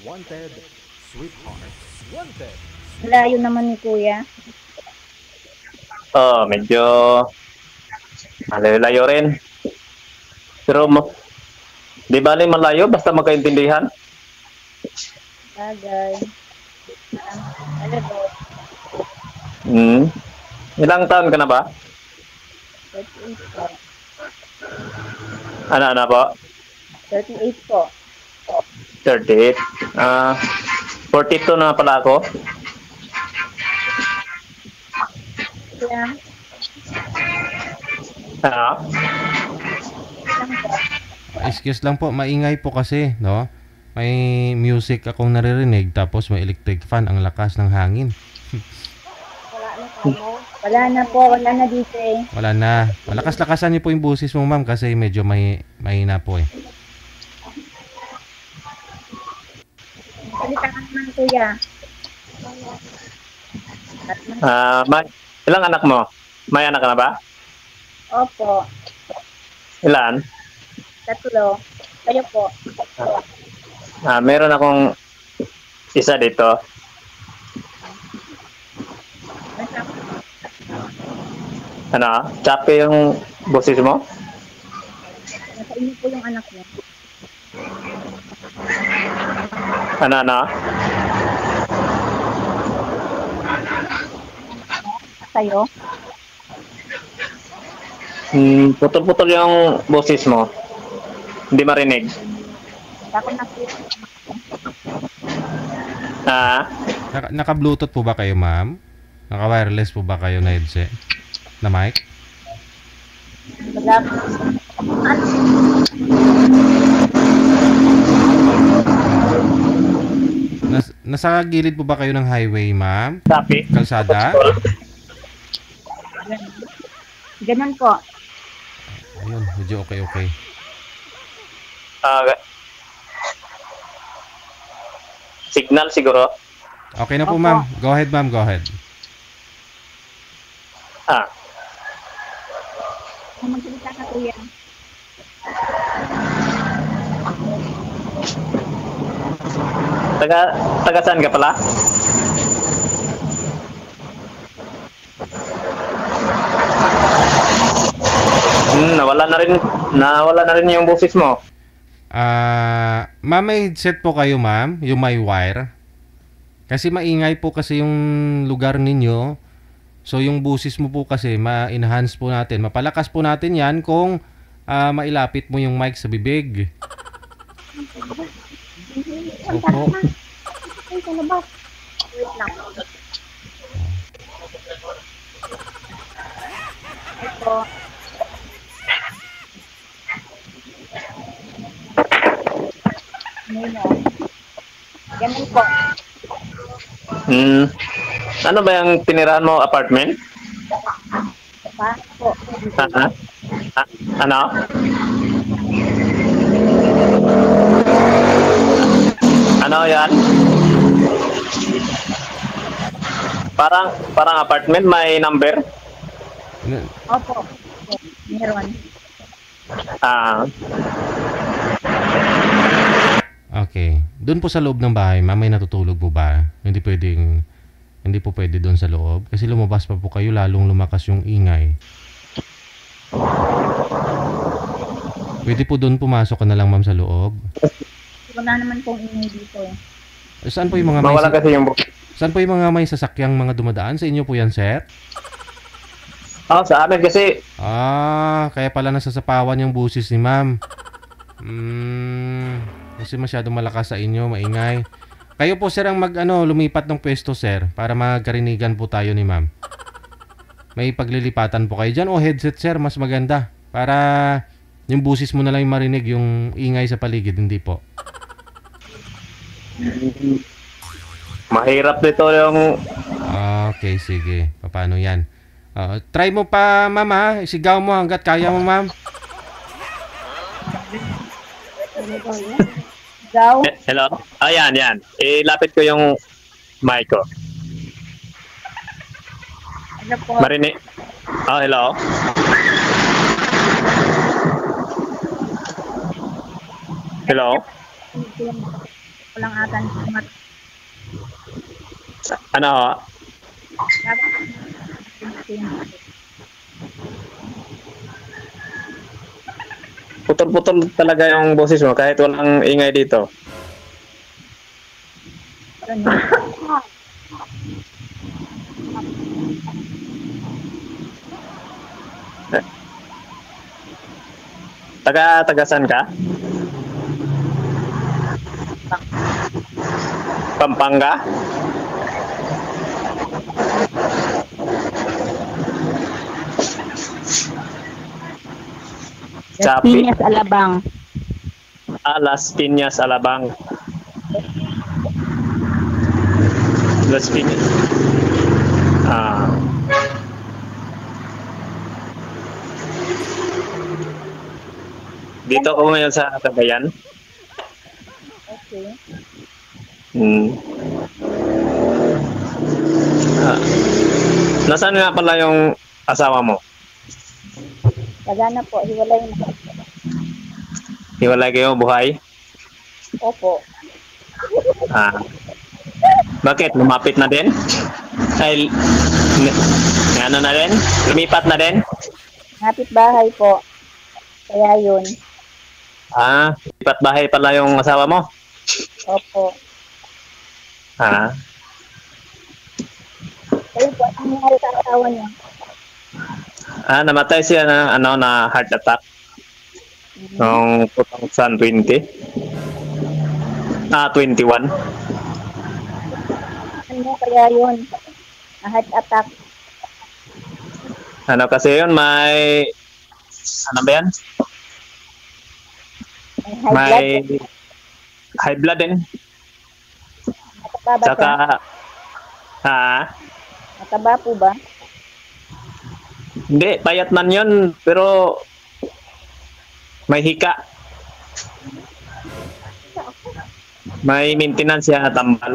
Wanted, sweethearts. Wanted. Layo naman ni kuya. Medyo malayo-layo rin. Pero di bali malayo basta magkaintindihan. Bagay. Talaga. Hmm. Ilang taon ka na ba? 38 po. Ano po? 38 po. 38. 42 na pala ako. Kuya, Ano? lang po. Excuse lang po, maingay po kasi, no? May music akong naririnig tapos may electric fan, ang lakas ng hangin. Wala na po. Wala na dito eh. Wala na. Malakas-lakasan niyo po yung busis mo, ma'am, kasi medyo mahina po eh. Salita ka naman kuya. Ilang anak mo? May anak ka na ba? Opo. Ilan? 3. Kayo po. Meron akong isa dito. Ano? Choppy yung boses mo? Nasa inyo po yung anak niya. Ano? Kayo? Putol-putol yung boses mo. Hindi marinig. Ako na po. Naka-Bluetooth po ba kayo, ma'am? Naka-wireless po ba kayo na headset? Na mic? Wala po. Nasa gilid po ba kayo ng highway, ma'am? Choppy? Kalsada? Ganun po. Ayun, medyo okay. Signal siguro. Okay na po, Opo. ma'am. Go ahead, ma'am. Go ahead. Magsalita ka kuya. Taga saan ka pala? Nawala na rin yung boses mo. Ma'am, may headset po kayo, ma'am? Yung may wire? Kasi maingay po kasi yung lugar ninyo. So, yung busis mo po kasi, ma-enhance po natin. Mapalakas po natin yan kung mailapit mo yung mic sa bibig. Opo. Ay, sa labas. Wait lang. Ito. Ganun po. Ano ba yung tinirahan mo apartment? Pa po. Ano? Ano yan? Parang apartment may number? Opo. Meron. Okay. Doon po sa loob ng bahay, ma'am, may natutulog po ba? Hindi po pwede doon sa loob. Kasi lumabas pa po kayo, lalong lumakas yung ingay. Pwede po doon pumasok ka na lang, ma'am, sa loob. Wala naman pong ingay dito eh. Saan po yung mga Mawala kasi yung Saan po yung mga may sasakyang mga dumadaan? Sa inyo po yan, sir? sa amin kasi Kaya pala nasasapawan yung busis ni ma'am. Kasi masyadong malakas sa inyo, maingay. Kayo po, sir, ang lumipat ng pwesto, sir, para magkarinigan po tayo ni ma'am. May paglilipatan po kayo dyan o headset, sir, mas maganda. Para yung busis mo na lang yung marinig, yung ingay sa paligid, hindi po. mahirap dito yung Okay, sige. Paano yan? Try mo pa, ma'am, ha? Sigaw mo hanggat kaya mo, ma'am. Gaw. Hello? Yan. Ilapit ko yung mic ko. Ano po? Marinig. Hello? Hello? Walang atan. Ano ho? Putol-putol talaga yung boses mo kahit walang ingay dito. Tagasan ka? Pampanga? Chapi? Piñas Alabang. Las Piñas, Alabang. Las Piñas. Dito ako ngayon sa Cagayan. Okay. Nasaan nga pala yung asawa mo? Sagana po, hiwalay na. Hiwalay kayo buhay? Opo. Bakit? Lumapit na din? Ay, ano na din? Lumipat na din? Ngapit bahay po. Kaya yun. Lipat bahay pala yung asawa mo? Opo. Kayo po, ano nangyari sa asawa niya? Namatay siya na heart attack noong 2020. 21. Ano kaya yun? Na heart attack. Ano kasi yun, may ano ba yan? May High blood din. Mataba ba Saka siya? Mataba po ba? hindi, payat man yun, pero may hika. May maintenance siya tambal.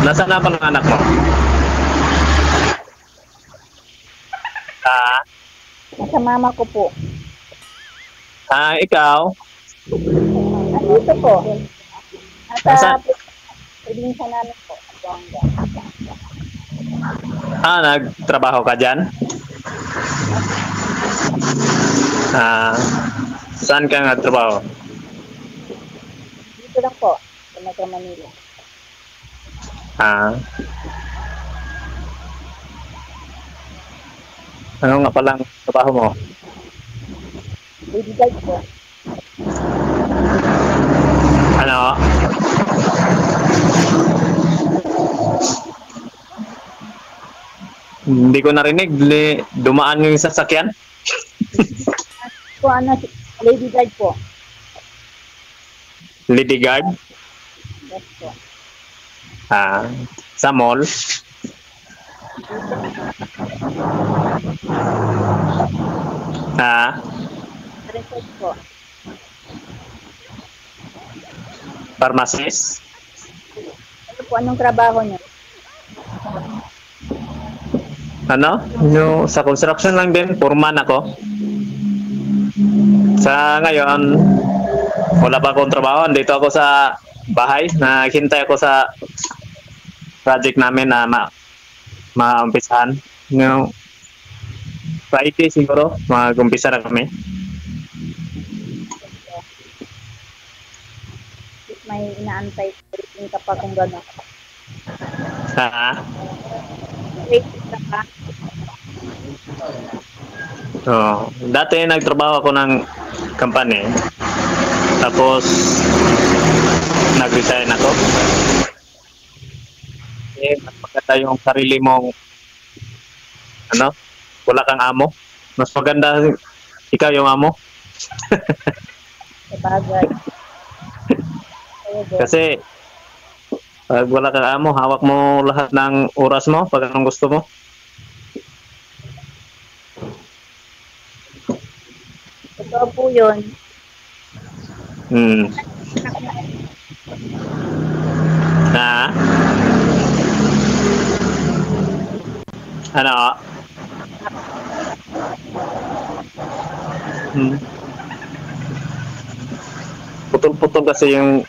Nasaan na pa ng anak mo? Sa mama ko po. Ikaw? Dito po. Nasa Nasaan? probinsya namin po. Nagtrabaho ka dyan? Saan ka nagtrabaho? Dito lang po. Sa Metro Manila. Ano nga palang trabaho mo? Lady guard po. Ano? Hindi ko narinig. Dumaan yung sasakyan? Po, lady guard po. Lady guard? Yes po. Sa mall? Resort po. Pharmacist? Ano po, anong trabaho niyo? Ano? Sa construction lang din. Foreman ako. Sa ngayon, wala pa akong trabaho. Dito ako sa bahay. Naghintay ako sa project namin na maumpisahan. Friday siguro, mag-umpisa na kami. May inaantay ka pa kung gano'n. Waiting ka pa. Dati nagtrabaho ako ng company. Tapos nag-resign ako. Mas maganda yung sarili mong wala kang amo. Mas maganda ikaw yung amo. Sabagay. Kasi pag wala kang amo, hawak mo lahat ng oras mo pag anong gusto mo. Totoo po yun. Ano? Hmm. Putol-putol kasi yung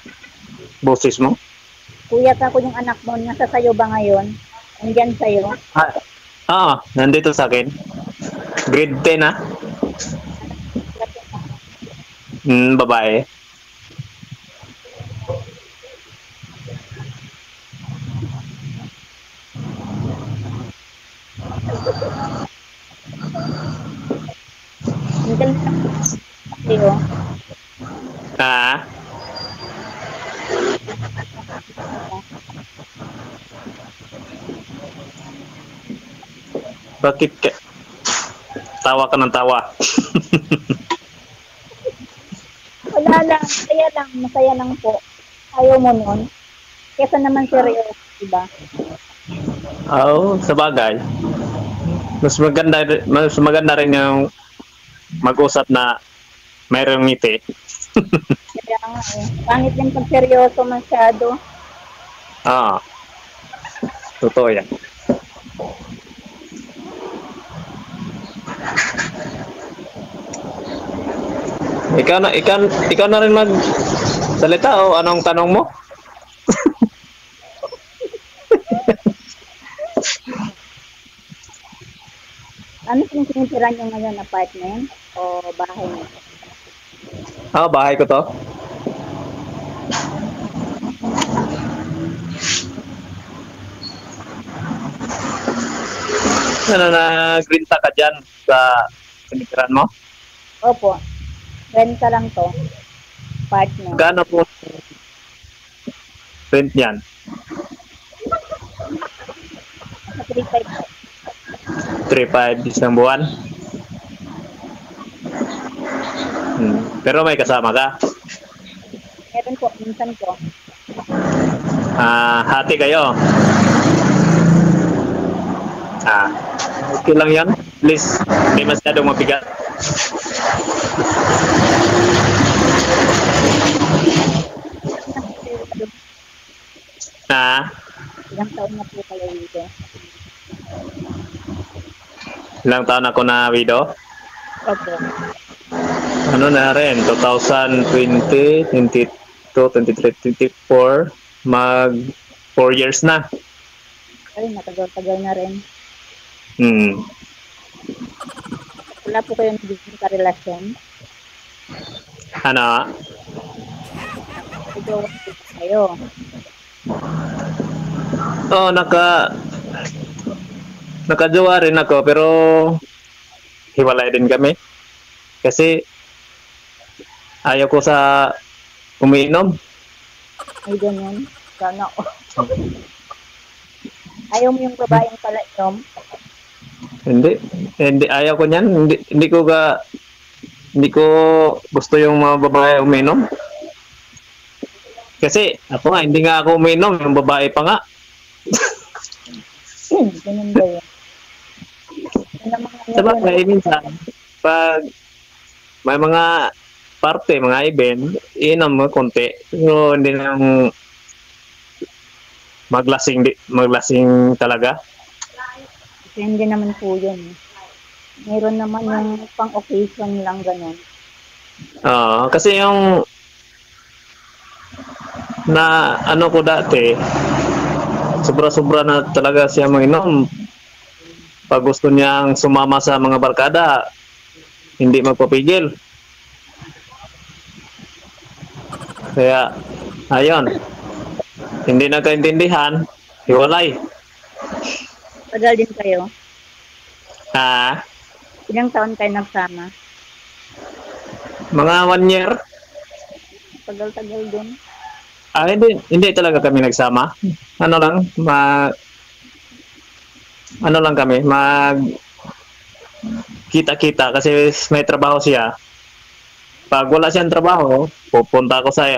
boses mo. Kuya ka ko yung anak mo, nasa sayo ba ngayon? Andyan sa'yo? Ah, nandito sa akin. Grade 10 ah. Babae. Ang galing ng sa'yo. Ah, bakit ka? Tawa ka ng tawa. Wala lang, masaya lang po. Ayaw mo nun. Kesa naman seryoso, diba? Sa bagay. Mas maganda rin yung mag-usap na mayroong ngiti. Kaya nga eh. Pangit din pag seryoso masyado. Ah, totoo yan. Ikaw na rin salita o anong tanong mo? Ano kung sinitira nyo ngayon, apartment o bahay nyo? Bahay ko to. Nagrinta ka dyan sa sinitiran mo? Opo. Renta lang to. Apartment. Gaano po rent yan? Sa 3.5 po. 3-5 isang buwan? Pero may kasama ka? Meron po, minsan po. Hati kayo? Okay lang yan. Please, hindi masyadong mabigat. Ilang taon na po kayo dito? Ilang taon ako na widow? Opo. Ano na rin, 2020, 22, 23, 24, mag 4 years na. Ay, matagal-tagal na rin. Wala po kayo nagiging karelasyon? Ano? Ito, kayo. Nakajowa rin ako pero hiwalay din kami. Kasi ayaw ko sa umiinom. Ay, ganyan. Sana ako. Ayaw mo yung babaeng pala inom? Hindi ayaw ko niyan. Hindi ko gusto yung mga babae umiinom. Kasi ako nga, hindi nga ako umiinom, yung babae pa nga. Ganun ba yun? Sa bagay, minsan, pag may mga parte, mga event, iinom mo konti. Pero hindi lang maglasing talaga. Kasi hindi naman po yun. Meron naman yung pang-occasion lang ganun. Kasi yung na ano ko dati, sobra-sobra na talaga siya mag-inom. Pag gusto niyang sumama sa mga barkada, hindi magpapigil. Kaya, ayun. Hindi nagkaintindihan, hiwalay. Tagal din kayo? Ah, Ilang taon kayo nagsama? mga 1 year. Tagal-tagal din. Hindi talaga kami nagsama. Ano lang kami, kita-kita kasi may trabaho siya. Pag wala siyang trabaho, pupunta ako sa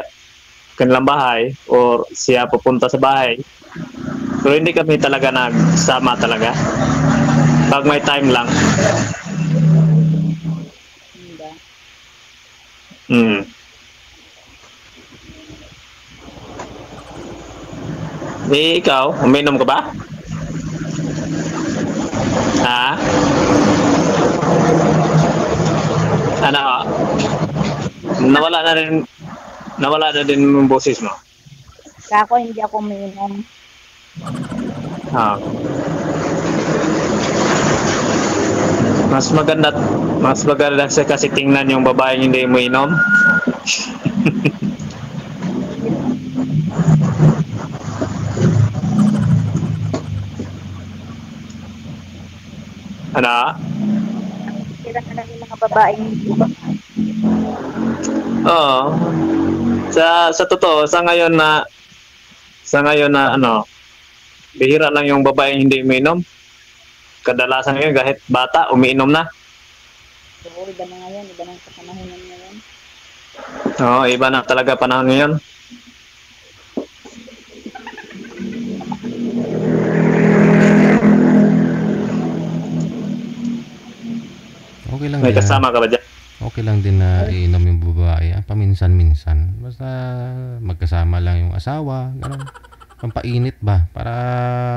kanilang bahay or siya pupunta sa bahay. Pero hindi kami talaga nagsama talaga. Pag may time lang. Hindi. Ikaw, uminom ka ba? Ha? Ano? nawala na din yung boses mo. Kako, hindi ako umiinom. Ah. Mas maganda sa kasi tingnan yung babaeng hindi mo inom. Ano? Kira na lang yung mga babaeng Oo. Sa totoo, sa ngayon na ano, bihira lang yung babaeng hindi umiinom. Kadalasan ngayon kahit bata umiinom na. so, iba na ngayon, iba na sa panahon na ngayon. Oo, iba na talaga panahon ngayon. Okay lang May din. kasama ka ba dyan? Okay lang din na iinom yung babae. Paminsan-minsan. Basta magkasama lang yung asawa. Ganun. Pampainit ba? Para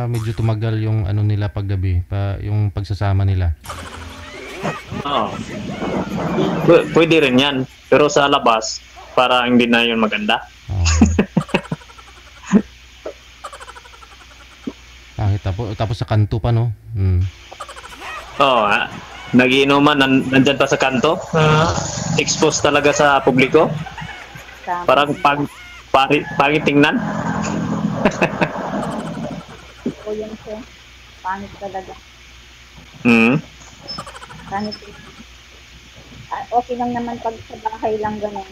medyo tumagal yung ano nila paggabi. Yung pagsasama nila. Oo. Pwede rin yan. Pero sa labas, para hindi na yun maganda. Oo. Bakit tapos sa kanto pa, no? Oo. Nagiinuman, nandyan pa sa kanto. Exposed talaga sa publiko. Tama. Parang pangit tingnan. O yun siya. Pangit talaga. Mm. Pangit. Okay lang naman pag sa bahay lang ganun.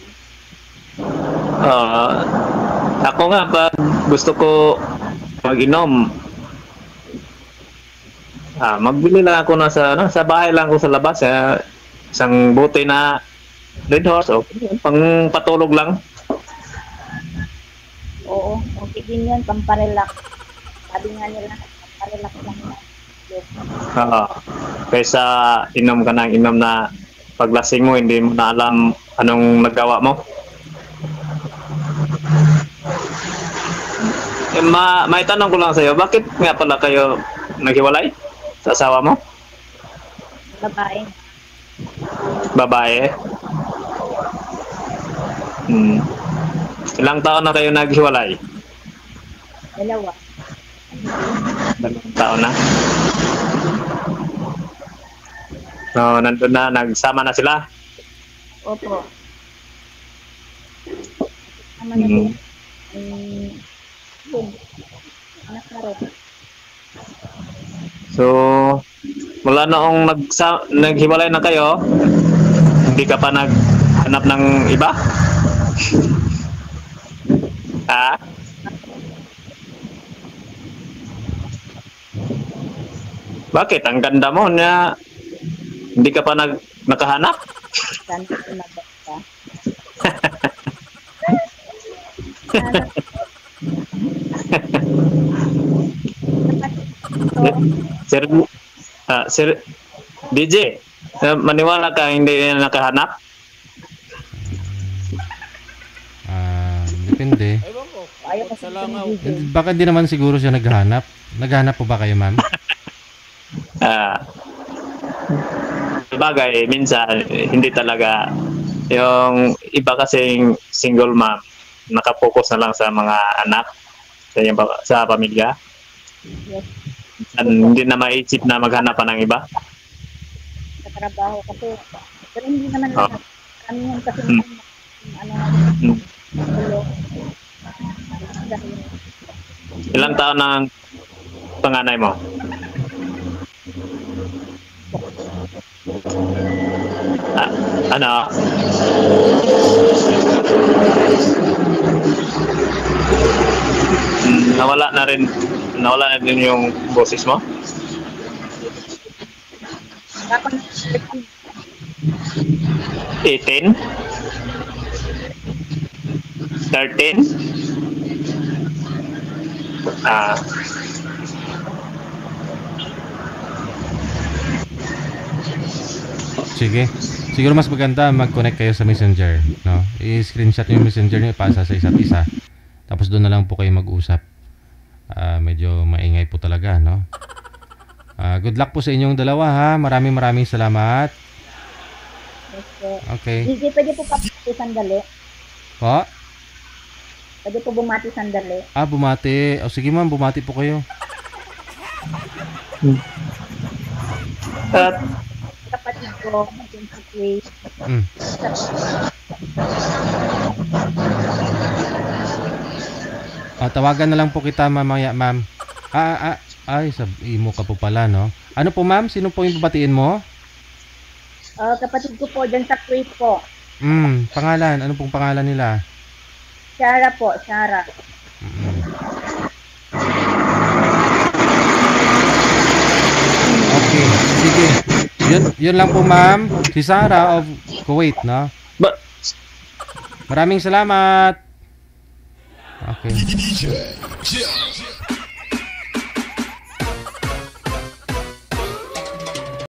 Ako nga, pag gusto ko mag-inom, magbili lang ako sa bahay lang ako sa labas. Isang bote na Red Horse, okay, pang patulog lang. Oo, okay din yun, pamparelax. Sabi nga nila, pamparelax lang na. Kaysa inom ka ng inom na paglasing mo, hindi mo na alam anong nagawa mo. May tanong ko lang sa'yo, bakit nga pala kayo naghiwalay sa asawa mo? Babae. Babae? Ilang taon na kayo naghiwalay? 2. 2 taon na? So, nandun na, nagsama na sila? Opo. Tama na din. Yun. Anak na rin. So, mula noong naghiwalay na kayo, hindi ka pa naghanap ng iba? Ha? Bakit? Ang ganda mo na hindi ka pa nakahanap? Sana tumabak ka. Sir DJ, maniwala ka hindi na nakahanap? Depende. Ewan ko. Ayaw kasi Sa langaw. Baka di naman siguro siya naghahanap. Naghahanap po ba kayo, ma'am? Bagay, minsan hindi talaga. Yung iba kasing single mom, nakapokus na lang sa mga anak, sa pamilya. Yes. Hindi na maisip na maghanap pa ng iba. Sa trabaho kasi. Pero hindi naman Oh. lahat. Kami yan kasi ano Hmm. ulo. Dahil Ilang taon ng panganay mo? Ano? Nawala na din yung boses mo? ako na 18? 13? Sige. Siguro mas maganda mag-connect kayo sa Messenger, no? I-screenshot yung Messenger niyo, ipasa sa isa't isa. Tapos doon na lang po kayo mag-usap. Medyo maingay po talaga, no? Good luck po sa inyong dalawa, ha? Maraming salamat. Yes po. Okay. Gigi, pwede po bumati sandali. Po? Pwede po bumati sandali. Bumati. O sige ma'am, bumati po kayo. At Kapatid ko, dun sa Kuwait. Mm. Tawagan na lang po kita mamaya, ma'am. Ay, imo ka po pala, no? Ano po, ma'am? Sino po yung babatiin mo? Kapatid ko po dun sa Kuwait po. Pangalan. Ano pong pangalan nila? Shara po, Shara. Okay, sige. Yun lang po, ma'am. Si Sarah of Kuwait, no? ba, Maraming salamat. Okay.